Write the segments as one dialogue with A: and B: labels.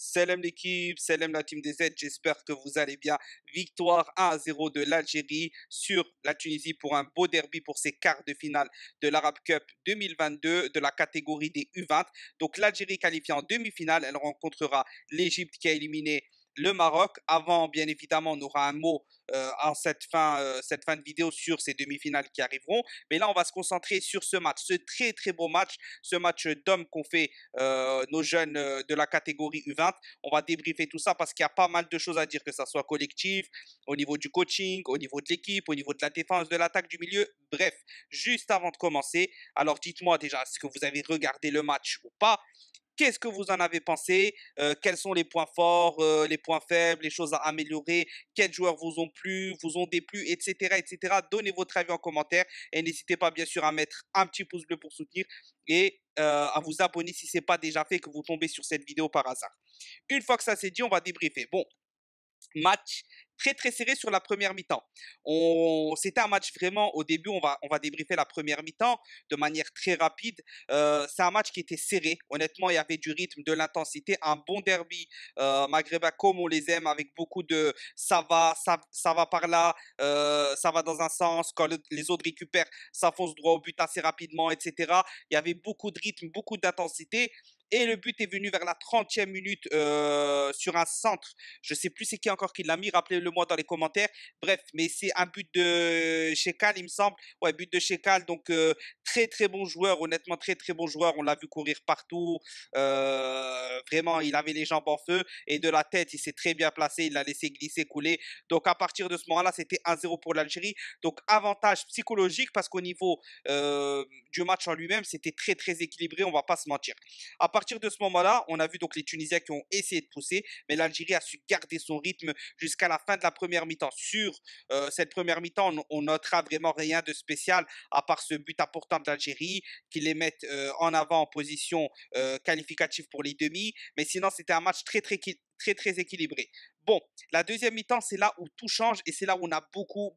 A: Salam l'équipe, salam la team des Z, j'espère que vous allez bien. Victoire 1-0 de l'Algérie sur la Tunisie pour un beau derby pour ses quarts de finale de l'Arab Cup 2022 de la catégorie des U20. Donc l'Algérie qualifiée en demi-finale, elle rencontrera l'Égypte qui a éliminé le Maroc. Avant, bien évidemment, on aura un mot en cette fin de vidéo sur ces demi-finales qui arriveront. Mais là, on va se concentrer sur ce match, ce très très beau match, ce match d'hommes qu'ont fait nos jeunes de la catégorie U20. On va débriefer tout ça parce qu'il y a pas mal de choses à dire, que ça soit collectif, au niveau du coaching, au niveau de l'équipe, au niveau de la défense, de l'attaque, du milieu. Bref, juste avant de commencer, alors dites-moi déjà, est-ce que vous avez regardé le match ou pas? Qu'est-ce que vous en avez pensé? Quels sont les points forts, les points faibles, les choses à améliorer? Quels joueurs vous ont plu, vous ont déplu, etc., etc. Donnez votre avis en commentaire et n'hésitez pas bien sûr à mettre un petit pouce bleu pour soutenir et à vous abonner si ce n'est pas déjà fait, que vous tombez sur cette vidéo par hasard. Une fois que ça c'est dit, on va débriefer. Bon, match très très serré sur la première mi-temps. C'était un match vraiment, au début, on va débriefer la première mi-temps de manière très rapide. C'est un match qui était serré. Honnêtement, il y avait du rythme, de l'intensité, un bon derby maghrébin comme on les aime, avec beaucoup de ça va par là, ça va dans un sens, quand les autres récupèrent, ça fonce droit au but assez rapidement, etc. Il y avait beaucoup de rythme, beaucoup d'intensité. Et le but est venu vers la 30e minute sur un centre. Je sais plus c'est qui encore qui l'a mis, rappelez-le moi dans les commentaires. Bref, mais c'est un but de Chekal, il me semble. Ouais, but de Chekal. Donc très très bon joueur, honnêtement très très bon joueur. On l'a vu courir partout. Vraiment, il avait les jambes en feu et de la tête, il s'est très bien placé. Il l'a laissé glisser, couler. Donc à partir de ce moment-là, c'était 1-0 pour l'Algérie. Donc avantage psychologique parce qu'au niveau du match en lui-même, c'était très très équilibré. On va pas se mentir. À partir de ce moment-là, on a vu donc les Tunisiens qui ont essayé de pousser, mais l'Algérie a su garder son rythme jusqu'à la fin de la première mi-temps. Sur cette première mi-temps, on notera vraiment rien de spécial, à part ce but important de l'Algérie, qui les met en avant en position qualificative pour les demi. Mais sinon, c'était un match très équilibré. Bon, la deuxième mi-temps, c'est là où tout change et c'est là où on a beaucoup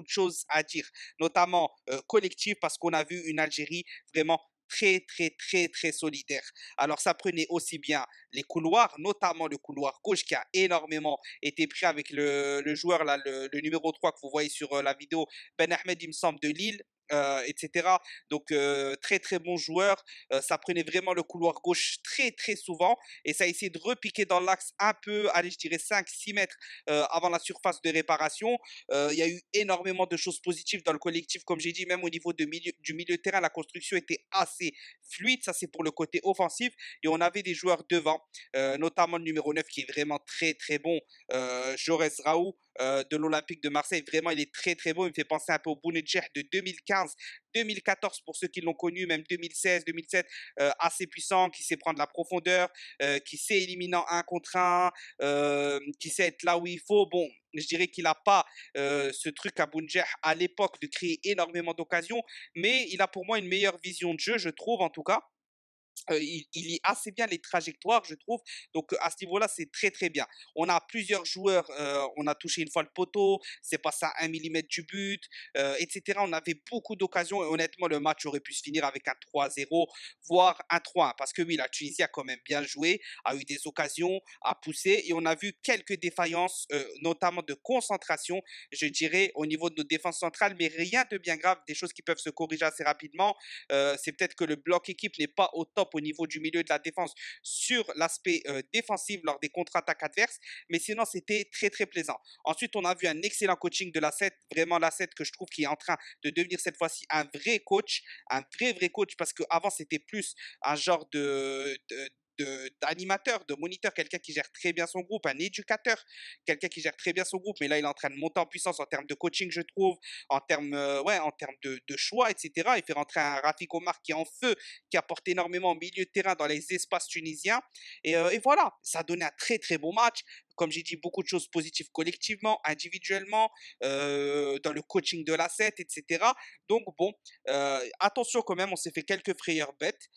A: de choses à dire, notamment collective, parce qu'on a vu une Algérie vraiment très solidaire. Alors ça prenait aussi bien les couloirs, notamment le couloir gauche qui a énormément été pris avec le joueur là, le numéro 3 que vous voyez sur la vidéo, Ben Ahmed, il me semble, de Lille. Etc. Donc très bon joueur. Ça prenait vraiment le couloir gauche très souvent et ça a essayé de repiquer dans l'axe un peu, allez je dirais 5-6 mètres avant la surface de réparation. Il y a eu énormément de choses positives dans le collectif, comme j'ai dit, même au niveau du milieu de terrain, la construction était assez fluide, ça c'est pour le côté offensif, et on avait des joueurs devant, notamment le numéro 9 qui est vraiment très bon, Jorez Raoult, de l'Olympique de Marseille. Vraiment, il est très bon. Il me fait penser un peu au Bounedjah de 2015, 2014 pour ceux qui l'ont connu, même 2016, 2017, assez puissant, qui sait prendre la profondeur, qui sait éliminer en 1 contre 1, qui sait être là où il faut. Bon, je dirais qu'il n'a pas ce truc à Bounedjah à l'époque de créer énormément d'occasions, mais il a pour moi une meilleure vision de jeu, je trouve en tout cas. Il lit assez bien les trajectoires, je trouve. Donc, à ce niveau-là, c'est très bien. On a plusieurs joueurs, on a touché une fois le poteau, c'est passé à 1 millimètre du but, etc. On avait beaucoup d'occasions et honnêtement, le match aurait pu se finir avec un 3-0, voire un 3-1. Parce que oui, la Tunisie a quand même bien joué, a eu des occasions, a poussé et on a vu quelques défaillances, notamment de concentration, je dirais, au niveau de nos défenses centrales, mais rien de bien grave, des choses qui peuvent se corriger assez rapidement. C'est peut-être que le bloc équipe n'est pas au top au niveau du milieu de la défense sur l'aspect défensif lors des contre-attaques adverses, mais sinon c'était très plaisant. Ensuite, on a vu un excellent coaching de la 7, vraiment la 7 que je trouve qui est en train de devenir cette fois-ci un vrai coach, un vrai coach, parce qu'avant c'était plus un genre d'animateur, de moniteur, quelqu'un qui gère très bien son groupe, un éducateur, quelqu'un qui gère très bien son groupe, mais là il est en train de monter en puissance en termes de coaching, je trouve, en termes en termes de choix, etc. Il fait rentrer un Rafik Omar qui est en feu, qui apporte énormément au milieu de terrain dans les espaces tunisiens. Et voilà, ça a donné un très bon match. comme j'ai dit, beaucoup de choses positives collectivement, individuellement, dans le coaching de l'asset, etc. Donc bon, attention quand même, on s'est fait quelques frayeurs bêtes,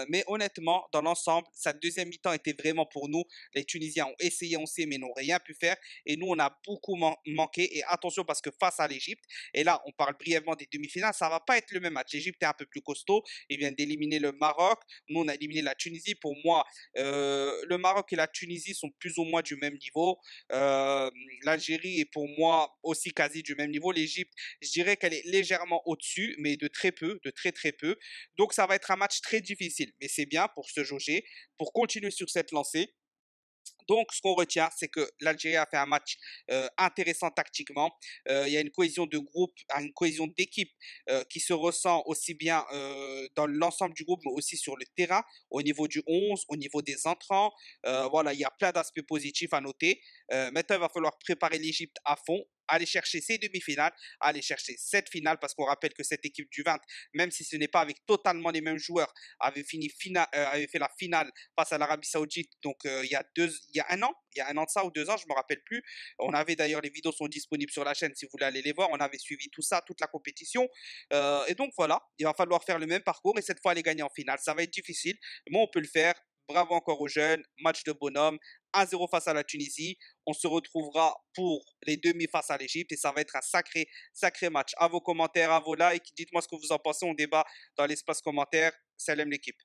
A: mais honnêtement, dans l'ensemble, sa deuxième mi-temps était vraiment pour nous. Les Tunisiens ont essayé, on sait, mais n'ont rien pu faire. Et nous, on a beaucoup manqué. Et attention, parce que face à l'Égypte, et là, on parle brièvement des demi-finales, ça va pas être le même match. L'Égypte est un peu plus costaud. Ils viennent d'éliminer le Maroc. Nous, on a éliminé la Tunisie. Pour moi, le Maroc et la Tunisie sont plus ou moins du même niveau. Euh, L'Algérie est pour moi aussi quasi du même niveau. L'Égypte, je dirais qu'elle est légèrement au-dessus, mais de très peu, de très très peu. Donc ça va être un match très difficile, mais c'est bien pour se jauger, pour continuer sur cette lancée. Donc, ce qu'on retient, c'est que l'Algérie a fait un match intéressant tactiquement. Il y a une cohésion de groupe, une cohésion d'équipe qui se ressent aussi bien dans l'ensemble du groupe, mais aussi sur le terrain, au niveau du 11, au niveau des entrants. Voilà, il y a plein d'aspects positifs à noter. Maintenant, il va falloir préparer l'Égypte à fond, aller chercher ces demi-finales, aller chercher cette finale, parce qu'on rappelle que cette équipe du 20, même si ce n'est pas avec totalement les mêmes joueurs, avait fait la finale face à l'Arabie Saoudite. Donc il y a un an de ça ou 2 ans, je me rappelle plus. On avait d'ailleurs les vidéos sont disponibles sur la chaîne si vous voulez aller les voir. On avait suivi tout ça, toute la compétition. Et donc voilà, il va falloir faire le même parcours et cette fois aller gagner en finale. Ça va être difficile, mais on peut le faire. Bravo encore aux jeunes, match de bonhomme, 1-0 face à la Tunisie. On se retrouvera pour les demi face à l'Égypte et ça va être un sacré, sacré match. À vos commentaires, à vos likes, dites-moi ce que vous en pensez. On débat dans l'espace commentaire. Salam l'équipe.